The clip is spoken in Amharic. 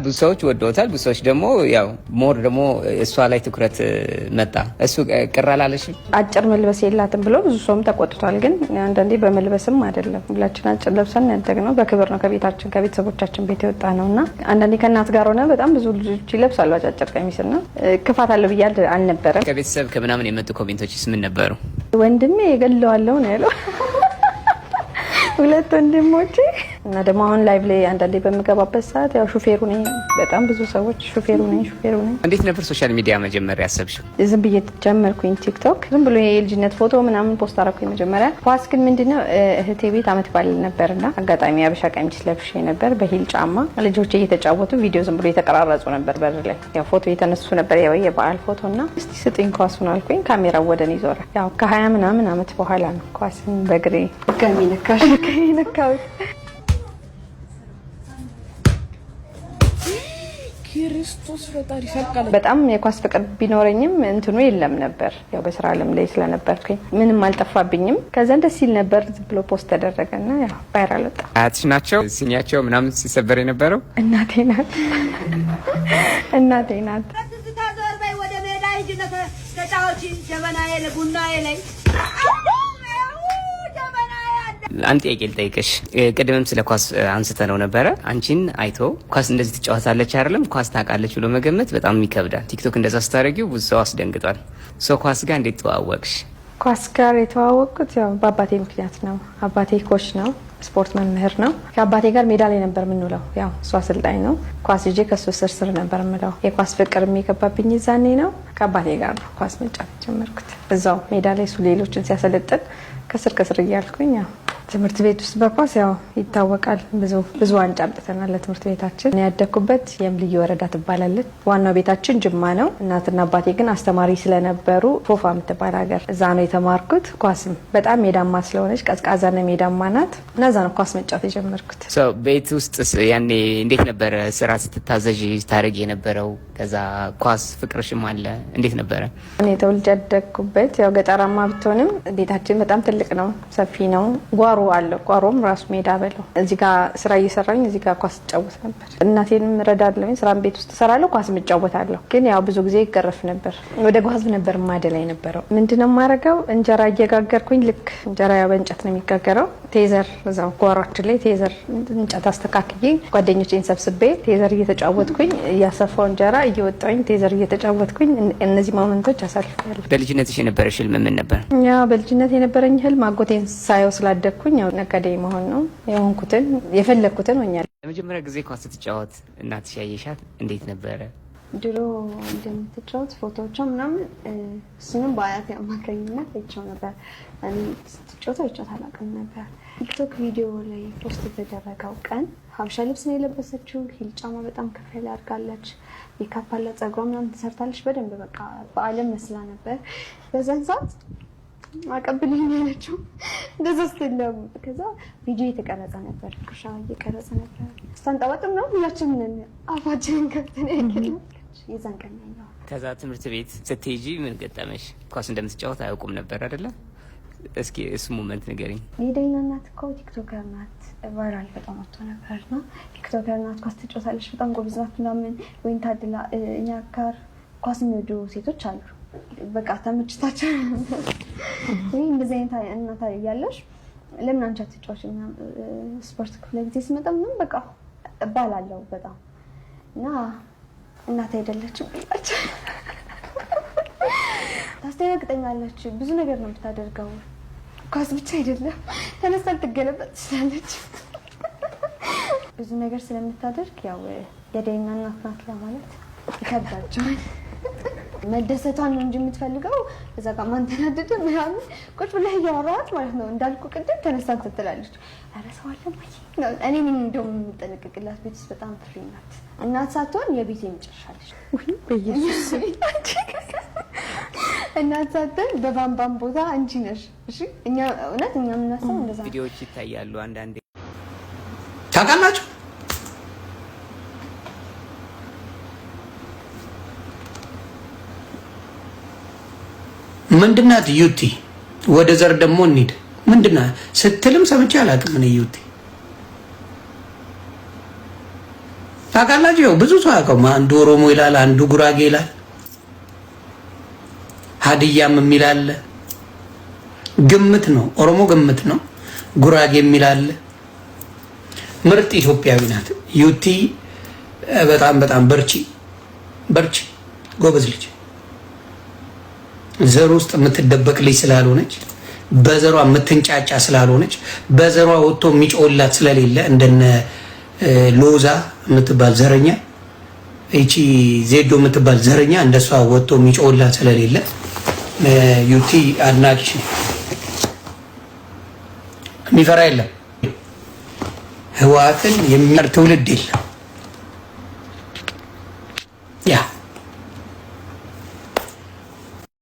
ብዙ ሰዎች ወደውታል። ብዙ ሰዎች ደግሞ ያው ሞር ደግሞ እሷ ላይ ትኩረት መጣ። እሱ ቅር አላለሽም? አጭር መልበስ የላትም ብሎ ብዙ ሰውም ተቆጥቷል። ግን አንዳንዴ በመልበስም አይደለም ሁላችን አጭር ለብሰን ያደግነው በክብር ነው። ከቤታችን ከቤተሰቦቻችን ቤት የወጣ ነውና አንዳንዴ ከእናት ጋር ሆነ በጣም ብዙ ልጆች ይለብሳሉ አጫጭር ቀሚስና ክፋት አለው ብዬ አልነበረም። ከቤተሰብ ከምናምን የመጡ ኮሜንቶችስ ምን ነበሩ? ወንድሜ የገለዋለው ነው ያለው ሁለት ወንድሞቼ እና ደግሞ አሁን ላይቭ ላይ አንዳንዴ በምገባበት ሰዓት ያው ሹፌሩ ነኝ። በጣም ብዙ ሰዎች ሹፌሩ ነኝ። እንዴት ነበር ሶሻል ሚዲያ መጀመሪያ ያሰብሽው? ዝም ብዬ ጀመርኩኝ ቲክቶክ። ዝም ብሎ የልጅነት ፎቶ ምናምን ፖስት አደረኩኝ መጀመሪያ። ኳስ ግን ምንድነው እህቴ ቤት አመት ባል ነበርና አጋጣሚ አበሻ ቀሚስ ለብሼ ነበር በሂል ጫማ። ልጆች እየተጫወቱ ቪዲዮ ዝም ብሎ እየተቀራረጹ ነበር በር ላይ። ያው ፎቶ እየተነሱ ነበር ያው የበዓል ፎቶና እስቲ ስጥኝ ኳሱን አልኩኝ። ካሜራው ወደኔ ዞረ። ያው ከ20 ምናምን አመት በኋላ ነው ኳስን በግሬ ጋሚ ነካው። ክርስቶስ ፈጣሪ ሰቀለ። በጣም የኳስ ፍቅር ቢኖረኝም እንትኑ የለም ነበር። ያው በስራ ዓለም ላይ ስለነበርኩኝ ምንም አልጠፋብኝም። ከዛ ደስ ሲል ነበር ብሎ ፖስት ተደረገና ያው ቫይራል ወጣ። አያትሽ ናቸው ሲኒያቸው ምናምን ሲሰበር የነበረው? እናቴ ናት። ታዞር በይ ወደ ሜዳ ሂጂና ተጫወቺ። ጀበናዬ ለቡናዬ ላይ አንድ ጥያቄ ልጠይቅሽ። ቅድምም ስለ ኳስ አንስተ ነው ነበረ። አንቺን አይቶ ኳስ እንደዚህ ትጫወታለች አይደለም ኳስ ታውቃለች ብሎ መገመት በጣም ይከብዳል። ቲክቶክ እንደዛ ስታደርጊው ብዙ ሰው አስደንግጧል። ኳስ ጋር እንዴት ተዋወቅሽ? ኳስ ጋር የተዋወቅኩት ያው በአባቴ ምክንያት ነው። አባቴ ኮች ነው፣ ስፖርት መምህር ነው። ከአባቴ ጋር ሜዳ ላይ ነበር የምንውለው። ያው እሱ አሰልጣኝ ነው። ኳስ ይዤ ከሱ ስር ነበር የምለው። የኳስ ፍቅር የሚገባብኝ ዛኔ ነው። ከአባቴ ጋር ነው ኳስ መጫወት ጀመርኩት። እዛው ሜዳ ላይ እሱ ሌሎችን ሲያሰለጥን ከስር እያልኩኝ ያው ትምህርት ቤት ውስጥ በኳስ ያው ይታወቃል። ብዙ ዋንጫ አምጥተናል ለትምህርት ቤታችን። እኔ ያደኩበት የምልዩ ወረዳ ትባላለች። ዋናው ቤታችን ጅማ ነው። እናትና አባቴ ግን አስተማሪ ስለነበሩ ፎፋ የምትባል ሀገር እዛ ነው የተማርኩት። ኳስም በጣም ሜዳማ ስለሆነች ቀዝቃዛና ሜዳማ ናት እና እዛ ነው ኳስ መጫወት የጀመርኩት። ቤት ውስጥ ያኔ እንዴት ነበረ ስራ ስትታዘዥ ታደርጊ የነበረው? ከዛ ኳስ ፍቅርሽም አለ እንዴት ነበረ? እኔ ተወልጄ ያደኩበት ያው ገጠራማ ብትሆንም ቤታችን በጣም ትልቅ ነው፣ ሰፊ ነው። ጓሮ አለ። ጓሮም ራሱ ሜዳ በለው። እዚህ ጋር ስራ እየሰራኝ እዚህ ጋር ኳስ እጫወት ነበር። እናቴንም ረዳለሁ። ስራም ቤት ውስጥ እሰራለሁ፣ ኳስም እጫወታለሁ። ግን ያው ብዙ ጊዜ ይገረፍ ነበር። ወደ ጓዝ ነበር ማደላይ ነበረው። ምንድነው የማደርገው? እንጀራ እየጋገርኩኝ ልክ እንጀራ ያው በእንጨት ነው የሚጋገረው። ቴዘር እዛው ጓሯችን ላይ ቴዘር እንጨት አስተካክዬ ጓደኞቼን ሰብስቤ ቴዘር እየተጫወትኩኝ እያሰፋው እንጀራ እየወጣኝ ቴዘር እየተጫወትኩኝ እነዚህ ሞመንቶች አሳልፋለሁ። በልጅነትሽ የነበረሽ ህልም ምን ነበር? ያው በልጅነት የነበረኝ ህልም አጎቴን ሳየው ስላደኩኝ ያው ነጋዴ መሆን ነው። የሆንኩትን የፈለኩትን ሆኛለሁ። ለመጀመሪያ ጊዜ ኳስ ስትጫወት እናትሽ ያየሻት እንዴት ነበረ? ድሮ እንደምትጫወት ፎቶዎቿ ምናምን እሱንም በአያቴ አማካኝነት አይቼው ነበር። እኔ ስትጫወት አይቻት አላውቅም ነበር። ቲክቶክ ቪዲዮ ላይ ፖስት የተደረገው ቀን ሀበሻ ልብስ ነው የለበሰችው። ሂል ጫማ በጣም ከፍ ያለ አድርጋለች። ሜካፕ አለ፣ ጸጉሯ ምናምን ተሰርታለች። በደንብ በቃ በአለም መስላ ነበር በዛን ሰዓት። አቀብልኝ ያለችው እንደዛ ስትለው ከዛ ቪዲዮ የተቀረጸ ነበር። ኩሻ እየቀረጸ ነበር። ስታንጠባጥም ነው ሁላችንም አፋችንን ከፍተን ያለች የዛን ቀን ነው። ከዛ ትምህርት ቤት ስትሄጂ ምን ገጠመሽ? ኳስ እንደምትጫወት አያውቁም ነበር አይደለ? እስኪ እሱ ሞመንት ንገሪኝ። የደይና እናት እኮ ቲክቶከር ናት። ቫይራል በጣም ወጥቶ ነበር ነው። ቲክቶከር ናት፣ ኳስ ትጫወታለች፣ በጣም ጎበዝ ናት ምናምን። ወይን ታድላ እኛ ጋር ኳስ የሚወዱ ሴቶች አሉ። በቃ ተመችታቸው ወይ እንደዚህ አይነት እናት ያለሽ ለምን አንቺ አትጫወቺም? ስፖርት ክፍለ ጊዜ ስመጣ ምንም በቃ እባላለሁ በጣም እና እናት አይደለችም ታስተናግጠኛለች። ብዙ ነገር ነው የምታደርገው። ኳስ ብቻ አይደለም፣ ተነስታ ልትገለበጥ ትችላለች። ብዙ ነገር ስለምታደርግ ያው የደይና እናት ናት ለማለት ይከብዳቸዋል። መደሰቷን ነው እንጂ የምትፈልገው እዛ ጋር ማን ተናደደ ምናምን ቁጭ ብለህ እያወራሃት ማለት ነው። እንዳልኩ ቅድም ተነስታ ትላለች። ኧረ ሰው አለ ማለት ነው። እኔ ምን እንደውም የምጠነቅቅላት ቤትስ በጣም ፍሪ ናት። እናት ሳትሆን የቤት የምጨርሻለች ወይ በኢየሱስ እናት ሳትሆን በባምባም ቦታ አንቺ ነሽ። እሺ እኛ እውነት እኛ የምናስበው እንደዛ ቪዲዮዎች ይታያሉ አንዳንዴ ታውቃላችሁ። ምንድናት ዩቲ? ወደ ዘር ደግሞ እንሂድ። ምንድና ስትልም ሰምቼ አላውቅም እኔ ዩቲ። ታውቃላችሁ? ያው ብዙ ሰው ያውቀው አንዱ ኦሮሞ ይላል፣ አንዱ ጉራጌ ይላል፣ ሀዲያም የሚል አለ። ግምት ነው። ኦሮሞ ግምት ነው። ጉራጌ የሚል አለ። ምርጥ ኢትዮጵያዊ ናት ዩቲ። በጣም በጣም በርቺ ጎበዝ ልጅ። ዘር ውስጥ የምትደበቅ ልጅ ስላልሆነች፣ በዘሯ የምትንጫጫ ስላልሆነች፣ በዘሯ ወጥቶ የሚጮላት ስለሌለ እንደነ ሎዛ የምትባል ዘረኛ፣ እቺ ዜዶ የምትባል ዘረኛ እንደሷ ወጥቶ የሚጮላት ስለሌለ ዩቲ አድናቂ የሚፈራ የለም። ህወሓትን የሚመር ትውልድ የለም።